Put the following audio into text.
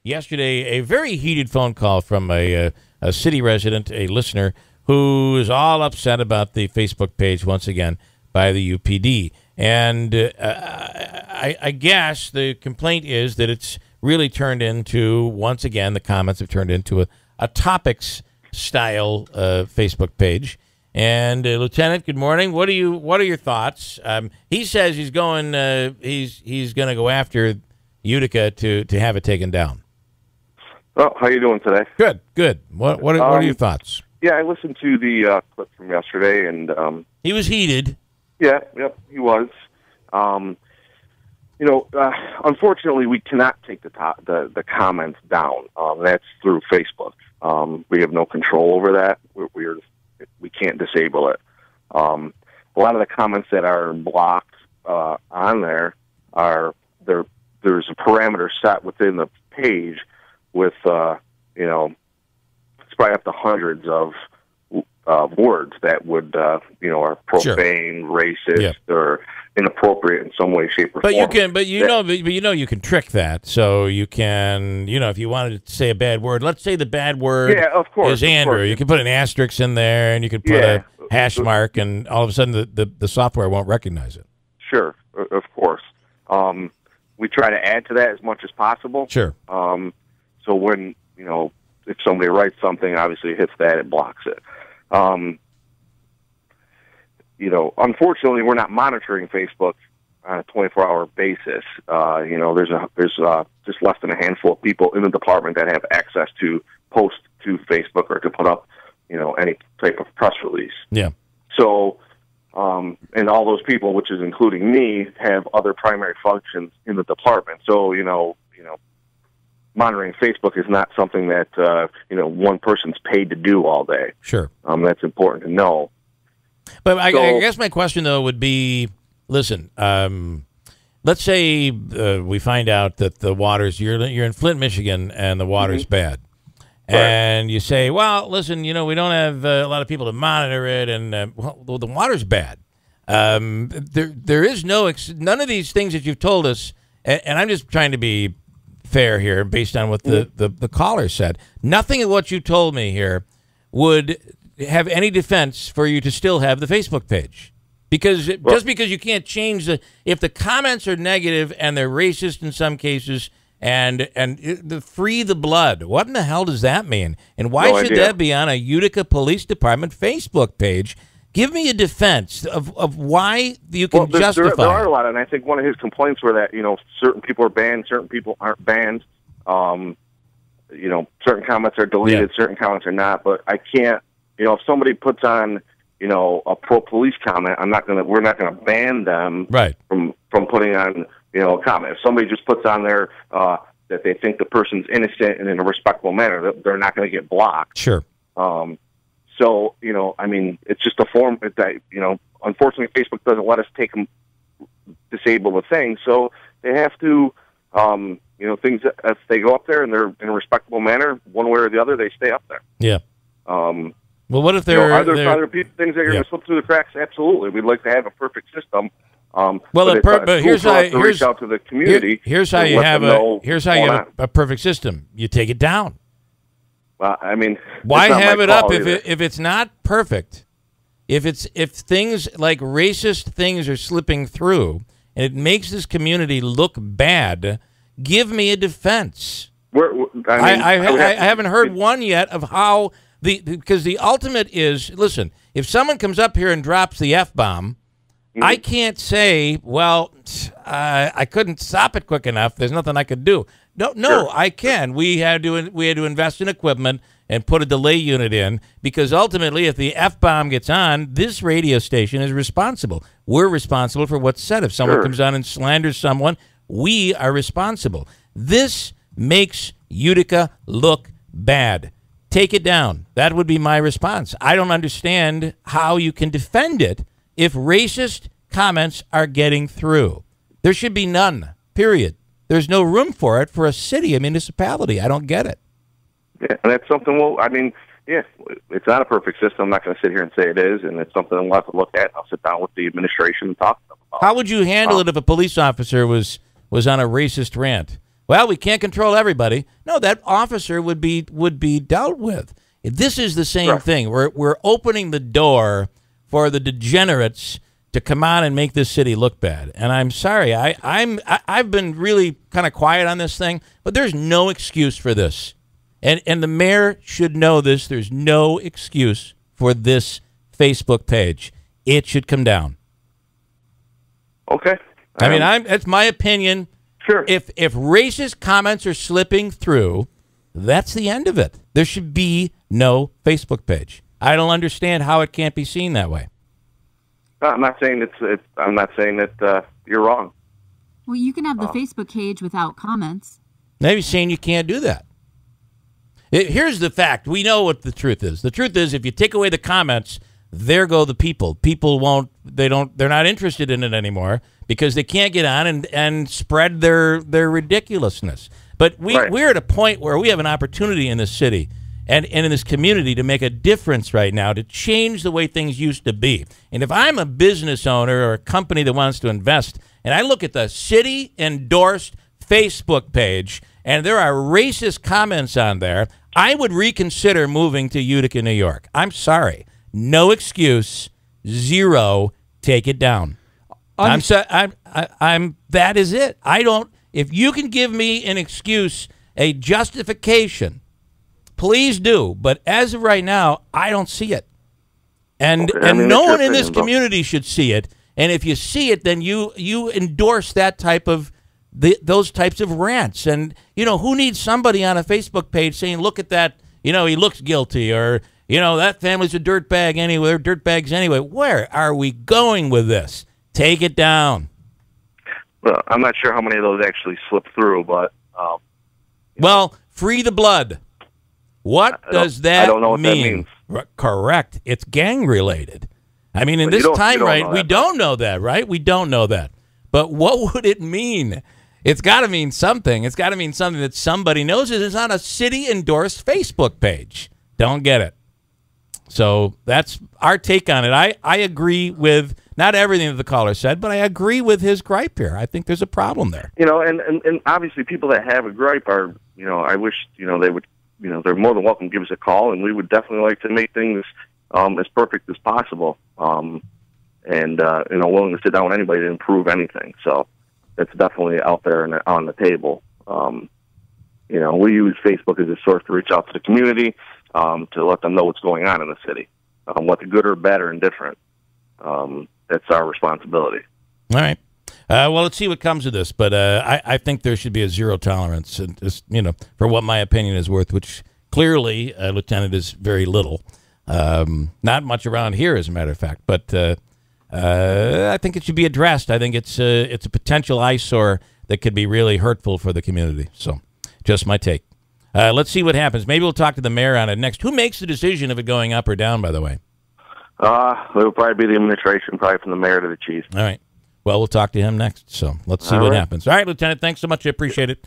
yesterday a very heated phone call from a city resident, a listener, who is all upset about the Facebook page once again by the UPD. And I guess the complaint is that it's really turned into, once again, the comments have turned into a topics-style Facebook page. And Lieutenant, good morning. What are your thoughts? He says he's going he's going to go after Utica to have it taken down. Well, how you doing today? Good. What are your thoughts? Yeah, I listened to the clip from yesterday, and he was heated. Yeah, yep, he was. Unfortunately, we cannot take the comments down. That's through Facebook. We have no control over that. We can't disable it. A lot of the comments that are blocked on there there's a parameter set within the page with it's probably up to hundreds of words that would are profane, racist, or inappropriate in some way, shape, or form. But you can trick that. So you can, if you wanted to say a bad word, let's say the bad word is Andrew. You can put an asterisk in there, and you can put a hash mark, and all of a sudden the software won't recognize it. Sure, of course. We try to add to that as much as possible. Sure. So when, if somebody writes something, obviously it hits that, it blocks it. Unfortunately, we're not monitoring Facebook on a 24-hour basis. There's just less than a handful of people in the department that have access to post to Facebook or to put up, any type of press release. Yeah. So, and all those people, which is including me, have other primary functions in the department. So, monitoring Facebook is not something that, one person's paid to do all day. Sure. That's important to know. But I guess my question, though, would be, listen, let's say we find out that the water's, you're in Flint, Michigan, and the water's bad. Right. And you say, well, listen, we don't have a lot of people to monitor it, and the water's bad. There is none of these things that you've told us, and I'm just trying to be fair here based on what the caller said. Nothing of what you told me here would have any defense for you to still have the Facebook page. Because just because you can't change if the comments are negative and they're racist in some cases and free the blood, what in the hell does that mean? And why should that be on a Utica Police Department Facebook page? Give me a defense of why you can justify. There are a lot, and I think one of his complaints were that certain people are banned, certain people aren't banned. Certain comments are deleted, certain comments are not. But I can't. If somebody puts on a pro-police comment, we're not gonna ban them from putting on a comment. If somebody just puts on there that they think the person's innocent and in a respectful manner, they're not going to get blocked. Sure. So, it's just a form that, unfortunately Facebook doesn't let us disable the thing. So they have to, things, if they go up there and they're in a respectable manner, one way or the other, they stay up there. Yeah. Well, what if are there other things that are going to slip through the cracks? Absolutely. We'd like to have a perfect system. But here's how reach out to the community. Here's how you have a perfect system. You take it down. Well, why have it up if it's not perfect? If things like racist things are slipping through and it makes this community look bad, give me a defense. I haven't heard one yet of how because the ultimate is, listen, if someone comes up here and drops the F-bomb, I can't say, well, I couldn't stop it quick enough. There's nothing I could do. No, sure. I can. We had to invest in equipment and put a delay unit in because ultimately, if the F-bomb gets on, this radio station is responsible. We're responsible for what's said. If someone comes on and slanders someone, we are responsible. This makes Utica look bad. Take it down. That would be my response. I don't understand how you can defend it if racist comments are getting through. There should be none, period. There's no room for it for a city, a municipality. I don't get it. Yeah, and that's something, it's not a perfect system. I'm not going to sit here and say it is, and it's something we'll have to look at. I'll sit down with the administration and talk to them about. How would you handle it if a police officer was on a racist rant? well, we can't control everybody. No, that officer would be dealt with. This is the same thing. We're opening the door for the degenerates to come on and make this city look bad. And I'm sorry, I've been really kind of quiet on this thing, but there's no excuse for this. And the mayor should know this. There's no excuse for this Facebook page. It should come down. Okay. I mean, that's my opinion. Sure. If racist comments are slipping through, that's the end of it. There should be no Facebook page. I don't understand how it can't be seen that way. I'm not saying I'm not saying that you're wrong. Well, you can have the Facebook page without comments. Maybe saying you can't do that. Here's the fact. We know what the truth is. The truth is, if you take away the comments, there go the people. People won't. They're not interested in it anymore because they can't get on and spread their ridiculousness. But we're at a point where we have an opportunity in this city and in this community to make a difference right now, to change the way things used to be. And if I'm a business owner or a company that wants to invest, and I look at the city-endorsed Facebook page, and there are racist comments on there, I would reconsider moving to Utica, New York. I'm sorry. No excuse. Zero. Take it down. That is it. If you can give me an excuse, a justification, please do. But as of right now, I don't see it. And no one in this community should see it. And if you see it, then you endorse that type of those types of rants. And who needs somebody on a Facebook page saying, "Look at that, he looks guilty," or that family's a dirtbag anyway. They're dirtbags anyway. Where are we going with this? Take it down. Well, I'm not sure how many of those actually slip through, but well, free the blood. What does that mean? I don't know what that means. Correct. It's gang related. I mean, in this time, right? We don't know that, right? We don't know that. But what would it mean? It's got to mean something. It's got to mean something that somebody knows. It's on a city-endorsed Facebook page. Don't get it. So that's our take on it. I agree with not everything that the caller said, but I agree with his gripe here. I think there's a problem there. And obviously people that have a gripe are, I wish, they would, they're more than welcome to give us a call, and we would definitely like to make things as perfect as possible. And willing to sit down with anybody to improve anything. So that's definitely out there and on the table. We use Facebook as a source to reach out to the community, to let them know what's going on in the city, what's good or bad or indifferent. That's our responsibility. All right. Well, let's see what comes of this. But I think there should be a zero tolerance, and just, for what my opinion is worth, which clearly, Lieutenant, is very little. Not much around here, as a matter of fact. But I think it should be addressed. I think it's a potential eyesore that could be really hurtful for the community. So just my take. Let's see what happens. Maybe we'll talk to the mayor on it next. Who makes the decision of it going up or down, by the way? It would probably be the administration, probably from the mayor to the chief. All right. Well, we'll talk to him next. So let's see what happens. All right, Lieutenant, thanks so much. I appreciate it.